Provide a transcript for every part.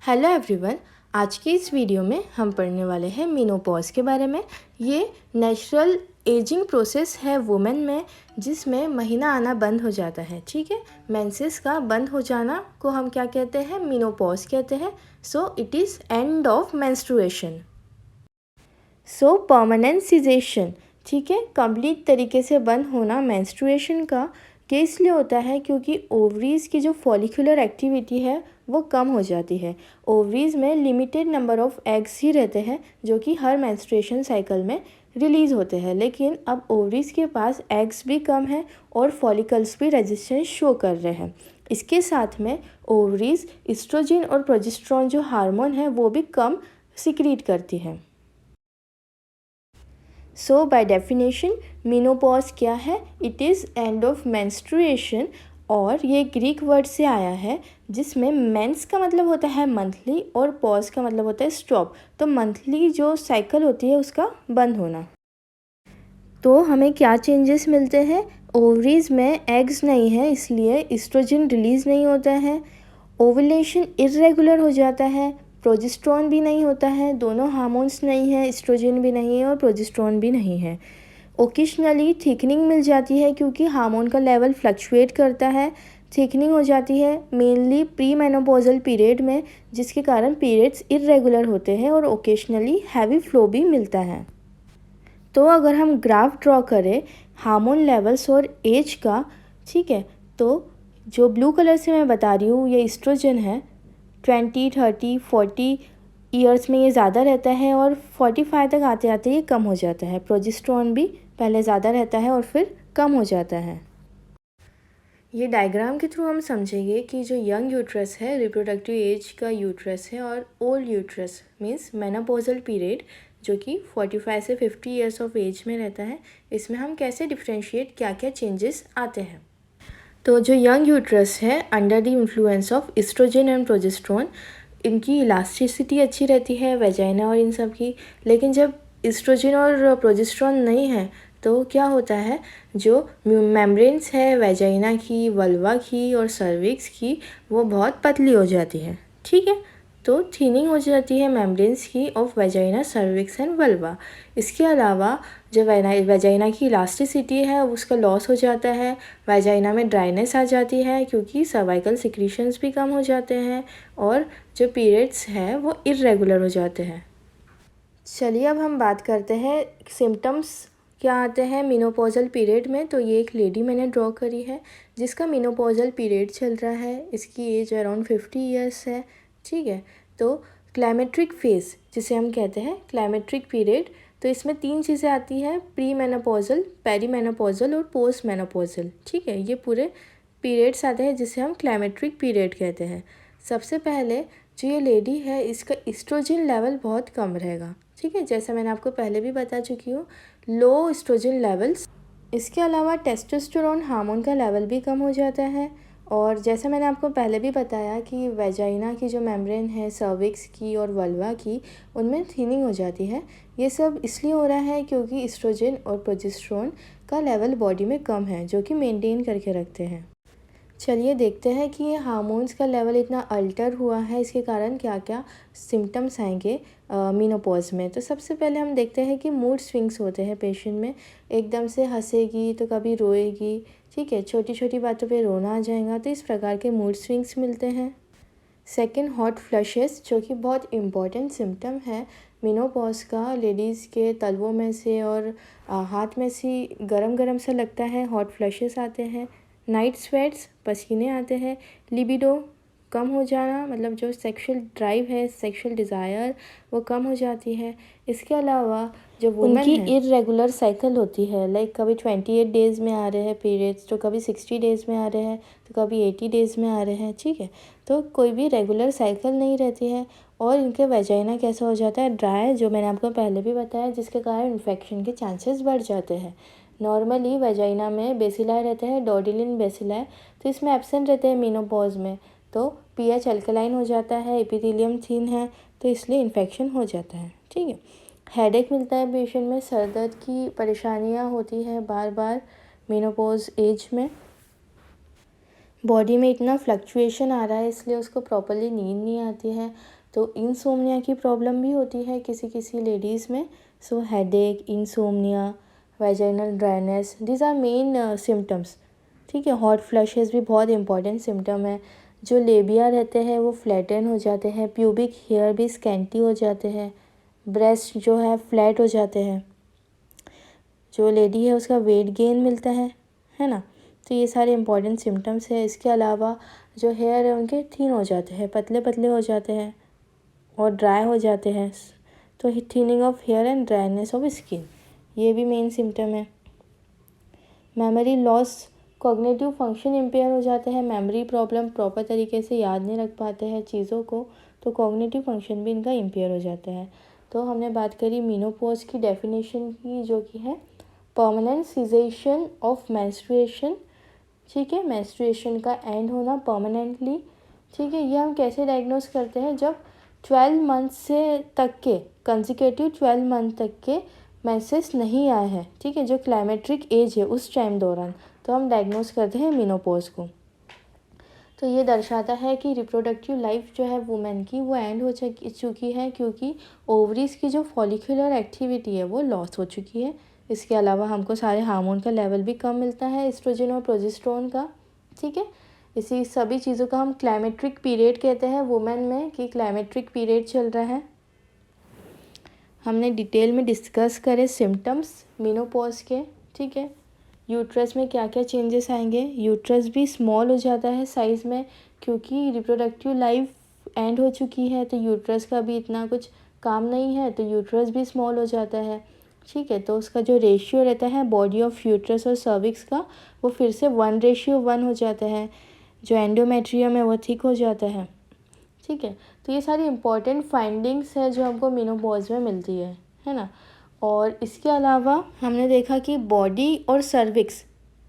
Hello everyone. आज की इस वीडियो में हम पढ़ने वाले हैं मेनोपॉज के बारे में। ये नेचुरल एजिंग प्रोसेस है वुमेन में, जिसमें महीना आना बंद हो जाता है। ठीक है, मेंसेस का बंद हो जाना को हम क्या कहते हैं? मेनोपॉज कहते हैं। So it is end of menstruation. So permanent cessation, ठीक है, कंप्लीट तरीके से बंद होना मेंस्ट्रुएशन का ये इसलिए होता है क्योंकि ओवरीज़ की जो फॉलिकुलर एक्टिविटी है वो कम हो जाती है। ओवरीज़ में लिमिटेड नंबर ऑफ एग्स ही रहते हैं जो कि हर मेंस्ट्रुएशन साइकिल में रिलीज़ होते हैं, लेकिन अब ओवरीज़ के पास एग्स भी कम हैं और फॉलिकल्स भी रेजिस्टेंस शो कर रहे हैं। इसके साथ में ओवरीज़ एस्ट्रोजन और प्रोजेस्टेरोन जो हार्मोन है वो भी कम सिक्रीट करती हैं। सो बाय डेफिनेशन मेनोपॉज क्या है? It is end of menstruation, और ये ग्रीक वर्ड से आया है जिसमें मेंस का मतलब होता है मंथली और पॉज का मतलब होता है स्टॉप। तो मंथली जो साइकिल होती है उसका बंद होना। तो हमें क्या चेंजेस मिलते हैं? ओवरीज में एग्स नहीं है इसलिए एस्ट्रोजन रिलीज़ नहीं होता है। ओवुलेशन इर्रेगुलर हो जाता है। प्रोजेस्टेरोन भी नहीं होता है, दोनों हार्मोन्स नहीं है, एस्ट्रोजन भी नहीं है और प्रोजेस्टेरोन भी नहीं है। ओकेशनली थिकनिंग मिल जाती है क्योंकि हार्मोन का लेवल फ्लक्चुएट करता है। थिकनिंग हो जाती है मेनली प्री मेनोपॉजल पीरियड में, जिसके कारण पीरियड्स इर्रेगुलर होते हैं और ओकेशनली हैवी फ्लो भी मिलता है। तो अगर हम ग्राफ ड्रॉ करें हार्मोन लेवल्स और एज का, ठीक है, तो जो ब्लू कलर से मैं बता रही हूँ ये एस्ट्रोजन है। 20, 30, 40 ईयर्स में ये ज़्यादा रहता है और 45 तक आते आते ये कम हो जाता है। प्रोजेस्टेरोन भी पहले ज़्यादा रहता है और फिर कम हो जाता है। ये डायग्राम के थ्रू हम समझेंगे कि जो यंग यूट्रस है रिप्रोडक्टिव एज का यूट्रस है, और old uterus means menopausal period जो कि 45 से 50 ईयर्स ऑफ एज में रहता है, इसमें हम कैसे डिफ्रेंशिएट क्या क्या चेंजेस आते हैं। तो जो यंग यूट्रस है under the influence of oestrogen and progesterone, इनकी इलास्टिसिटी अच्छी रहती है वेजाइना और इन सब की। लेकिन जब एस्ट्रोजन और प्रोजेस्टेरोन नहीं है तो क्या होता है, जो मेम्ब्रेन्स है वेजाइना की, वल्वा की और सर्विक्स की, वो बहुत पतली हो जाती है। ठीक है, तो थीनिंग हो जाती है मेम्ब्रेन्स की of vagina, cervix and vulva. इसके अलावा जो वेजाइना की इलास्टिसिटी है उसका लॉस हो जाता है। वेजाइना में ड्राइनेस आ जाती है क्योंकि सर्वाइकल सिक्रीशंस भी कम हो जाते हैं और जो पीरियड्स हैं वो इर्रेगुलर हो जाते हैं। चलिए अब हम बात करते हैं सिम्टम्स क्या आते हैं मेनोपॉजल पीरियड में। तो ये एक लेडी मैंने ड्रॉ करी है जिसका मेनोपॉजल पीरियड चल रहा है। इसकी एज अराउंड 50 ईयर्स है। ठीक है, तो क्लाइमेट्रिक फेज़ जिसे हम कहते हैं क्लाइमेट्रिक पीरियड, तो इसमें 3 चीज़ें आती हैं, प्री मेनोपॉजल, पेरी मेनोपॉजल और पोस्ट मेनोपॉजल। ठीक है, ये पूरे पीरियड्स आते हैं जिसे हम क्लाइमेट्रिक पीरियड कहते हैं। सबसे पहले जो ये लेडी है इसका एस्ट्रोजन लेवल बहुत कम रहेगा। ठीक है, जैसा मैंने आपको पहले भी बता चुकी हूँ, लो एस्ट्रोजन लेवल्स। इसके अलावा टेस्टोस्टेरोन हार्मोन का लेवल भी कम हो जाता है। और जैसा मैंने आपको पहले भी बताया कि वेजाइना की जो मेम्ब्रेन है सर्विक्स की और वल्वा की, उनमें थिनिंग हो जाती है। ये सब इसलिए हो रहा है क्योंकि एस्ट्रोजन और प्रोजेस्टेरोन का लेवल बॉडी में कम है जो कि मेंटेन करके रखते हैं। चलिए देखते हैं कि ये हार्मोन्स का लेवल इतना अल्टर हुआ है, इसके कारण क्या क्या सिम्टम्स आएंगे मेनोपॉज में। तो सबसे पहले हम देखते हैं कि मूड स्विंग्स होते हैं पेशेंट में। एकदम से हंसेगी तो कभी रोएगी। ठीक है, छोटी छोटी बातों पे रोना आ जाएगा। तो इस प्रकार के मूड स्विंग्स मिलते हैं। सेकंड, हॉट फ्लशेस, जो कि बहुत इम्पॉर्टेंट सिम्टम है मेनोपॉज का। लेडीज़ के तलवों में से और हाथ में से गरम गरम सा लगता है, हॉट फ्लशेस आते हैं। नाइट स्वेट्स, पसीने आते हैं। लिबिडो कम हो जाना, मतलब जो सेक्सुअल ड्राइव है, सेक्सुअल डिज़ायर, वो कम हो जाती है। इसके अलावा जो वुमेन है उनकी इर्रेगुलर साइकिल होती है, लाइक कभी 28 डेज़ में आ रहे हैं पीरियड्स, तो कभी 60 डेज़ में आ रहे हैं, तो कभी 80 डेज़ में आ रहे हैं। ठीक है, तो कोई भी रेगुलर साइकिल नहीं रहती है। और इनके वेजाइना कैसा हो जाता है, ड्राई, जो मैंने आपको पहले भी बताया, जिसके कारण इन्फेक्शन के चांसेस बढ़ जाते हैं। नॉर्मली वेजाइना में बेसिलाई रहते हैं, डॉर्डिलिन बेसिलाई, तो इसमें एब्सेंट रहते हैं मेनोपॉज में। तो पीएच अल्कलाइन हो जाता है, एपिथेलियम थिन है, तो इसलिए इन्फेक्शन हो जाता है। ठीक है, हेडेक मिलता है पेशेंट में, सर दर्द की परेशानियां होती है बार बार मेनोपॉज एज में। बॉडी में इतना फ्लक्चुएशन आ रहा है इसलिए उसको प्रॉपरली नींद नहीं आती है। तो इंसोम्निया की प्रॉब्लम भी होती है किसी किसी लेडीज़ में। So headache, insomnia, vaginal dryness, these are main symptoms. ठीक है, हॉट फ्लशेस भी बहुत इंपॉर्टेंट सिम्टम है। जो लेबिया रहते हैं वो फ्लैटन हो जाते हैं, प्यूबिक हेयर भी स्कैंटी हो जाते हैं, ब्रेस्ट जो है फ्लैट हो जाते हैं, जो लेडी है उसका वेट गेन मिलता है ना। तो ये सारे इंपॉर्टेंट सिम्टम्स है। इसके अलावा जो हेयर है उनके थिन हो जाते हैं, पतले पतले हो जाते हैं और ड्राई हो जाते हैं। तो thinning of hair and dryness of skin, ये भी मेन सिम्टम है। Memory loss, cognitive function impair हो जाते हैं, मेमोरी प्रॉब्लम, प्रॉपर तरीके से याद नहीं रख पाते हैं चीज़ों को, तो कॉग्निटिव फंक्शन भी इनका इम्पेयर हो जाता है। तो हमने बात करी मेनोपॉज की डेफिनेशन की, जो कि है परमानेंट सीजेशन ऑफ मेंस्ट्रुएशन। ठीक है, मेंस्ट्रुएशन का एंड होना परमानेंटली। ठीक है, ये हम कैसे डायग्नोस करते हैं, जब 12 मंथ से तक के कंसेक्यूटिव 12 मंथ तक के मेंसेस नहीं आए हैं। ठीक है, जो क्लाइमेट्रिक एज है उस टाइम दौरान, तो हम डायग्नोस करते हैं मेनोपॉज को। तो ये दर्शाता है कि रिप्रोडक्टिव लाइफ जो है वुमेन की वो एंड हो चुकी है, क्योंकि ओवरीज की जो फॉलिकुलर एक्टिविटी है वो लॉस हो चुकी है। इसके अलावा हमको सारे हार्मोन का लेवल भी कम मिलता है, एस्ट्रोजन और प्रोजेस्टेरोन का। ठीक है, इसी सभी चीज़ों का हम क्लाइमेट्रिक पीरियड कहते हैं वुमेन में, कि क्लाइमेट्रिक पीरियड चल रहा है। हमने डिटेल में डिस्कस करे सिम्टम्स मेनोपॉज के। ठीक है, यूट्रस में क्या क्या चेंजेस आएंगे। यूट्रस भी स्मॉल हो जाता है साइज़ में, क्योंकि रिप्रोडक्टिव लाइफ एंड हो चुकी है, तो यूट्रस का भी इतना कुछ काम नहीं है, तो यूट्रस भी स्मॉल हो जाता है। ठीक है, तो उसका जो रेशियो रहता है बॉडी ऑफ यूट्रस और सर्विक्स का, वो फिर से 1:1 हो जाता है। जो एंडोमेट्रियम है वो थिक हो जाता है। ठीक है, तो ये सारी इंपॉर्टेंट फाइंडिंग्स है जो हमको मेनोपॉज में मिलती है ना। और इसके अलावा हमने देखा कि बॉडी और सर्विक्स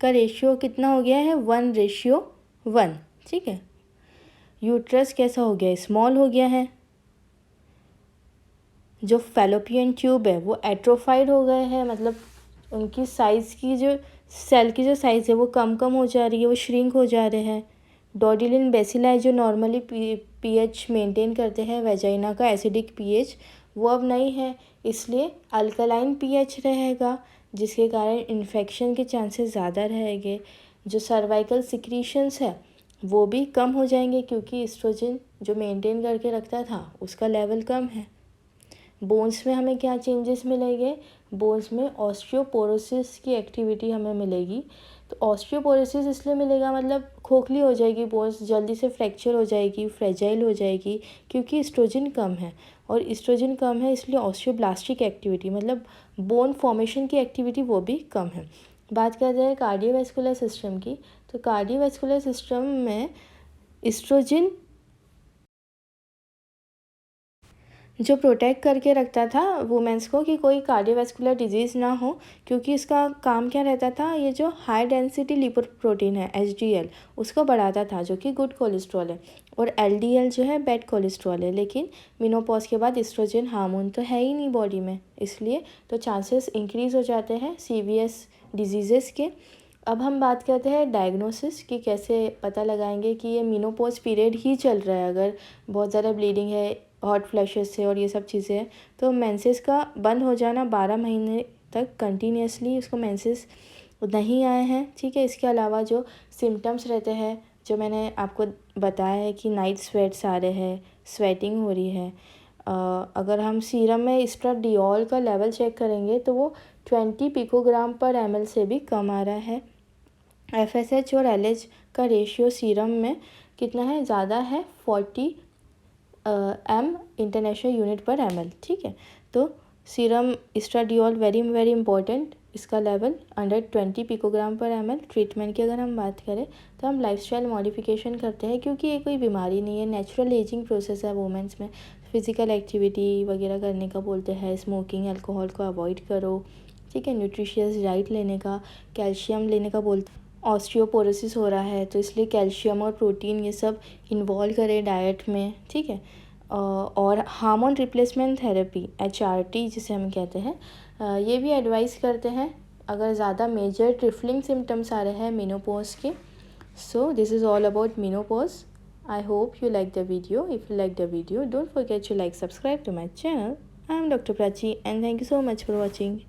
का रेशियो कितना हो गया है, 1:1। ठीक है, यूट्रस कैसा हो गया है, स्मॉल हो गया है। जो फैलोपियन ट्यूब है वो एट्रोफाइड हो गए हैं, मतलब उनकी साइज़ की जो सेल की जो साइज़ है वो कम कम हो जा रही है, वो श्रिंक हो जा रहे हैं। डॉडिलिन बेसिलाई जो नॉर्मली पीएच मेंटेन करते हैं वेजाइना का, एसिडिक पीएच, वो अब नहीं है, इसलिए अल्कलाइन पीएच रहेगा, जिसके कारण इन्फेक्शन के चांसेस ज़्यादा रहेंगे। जो सर्वाइकल सिक्रीशंस है वो भी कम हो जाएंगे, क्योंकि एस्ट्रोजन जो मेंटेन करके रखता था उसका लेवल कम है। बोन्स में हमें क्या चेंजेस मिलेंगे, बोन्स में ऑस्टियोपोरोसिस की एक्टिविटी हमें मिलेगी। तो ऑस्टियोपोरोसिस इसलिए मिलेगा, मतलब खोखली हो जाएगी बोन्स, जल्दी से फ्रैक्चर हो जाएगी, फ्रेजाइल हो जाएगी, क्योंकि एस्ट्रोजन कम है। और एस्ट्रोजन कम है इसलिए ऑस्टियोब्लास्टिक एक्टिविटी, मतलब बोन फॉर्मेशन की एक्टिविटी वो भी कम है। बात करते हैं कार्डियोवैस्कुलर सिस्टम की। तो कार्डियोवैस्कुलर सिस्टम में एस्ट्रोजन जो प्रोटेक्ट करके रखता था वुमेंस को कि कोई कार्डियोवैस्कुलर डिजीज़ ना हो, क्योंकि इसका काम क्या रहता था, ये जो हाई डेंसिटी लिपोप्रोटीन है HDL उसको बढ़ाता था, जो कि गुड कोलेस्ट्रॉल है, और LDL जो है बैड कोलेस्ट्रॉल है। लेकिन मेनोपॉज के बाद एस्ट्रोजन हार्मोन तो है ही नहीं बॉडी में, इसलिए तो चांसेस इंक्रीज़ हो जाते हैं CVS डिजीज़ेस के। अब हम बात करते हैं डायग्नोसिस की, कैसे पता लगाएंगे कि ये मेनोपॉज पीरियड ही चल रहा है। अगर बहुत ज़्यादा ब्लीडिंग है, हॉट फ्लैशेस से और ये सब चीज़ें हैं, तो मेंसेस का बंद हो जाना 12 महीने तक कंटिन्यूसली उसको मेंसेस नहीं आए हैं। ठीक है, इसके अलावा जो सिम्टम्स रहते हैं जो मैंने आपको बताया है कि नाइट स्वेट्स आ रहे हैं, स्वेटिंग हो रही है। अगर हम सीरम में एस्ट्राडियोल का लेवल चेक करेंगे तो वो 20 पिकोग्राम पर ml से भी कम आ रहा है। FSH और LH का रेशियो सीरम में कितना है, ज़्यादा है, 40 m इंटरनेशनल यूनिट पर ml। ठीक है, तो serum oestradiol very very important, इसका लेवल अंडर 20 पिकोग्राम पर ml। ट्रीटमेंट की अगर हम बात करें तो हम लाइफस्टाइल मॉडिफिकेशन करते हैं, क्योंकि ये कोई बीमारी नहीं है, नेचुरल एजिंग प्रोसेस है वुमेंस में। फिज़िकल एक्टिविटी वगैरह करने का बोलते हैं, स्मोकिंग अल्कोहल को अवॉइड करो। ठीक है, न्यूट्रिशियस डाइट लेने का, कैल्शियम लेने का बोलते हैं। ऑस्टियोपोरोसिस हो रहा है तो इसलिए कैल्शियम और प्रोटीन ये सब इन्वॉल्व करें डाइट में। ठीक है, और हार्मोन रिप्लेसमेंट थेरेपी HRT जिसे हम कहते हैं, ये भी एडवाइस करते हैं अगर ज़्यादा मेजर ट्रिफलिंग सिम्टम्स आ रहे हैं मेनोपॉज के। So this is all about menopause. I hope you like the video. If you like the video, don't forget to like, subscribe to my channel. I am Dr. Prachi and thank you so much for watching.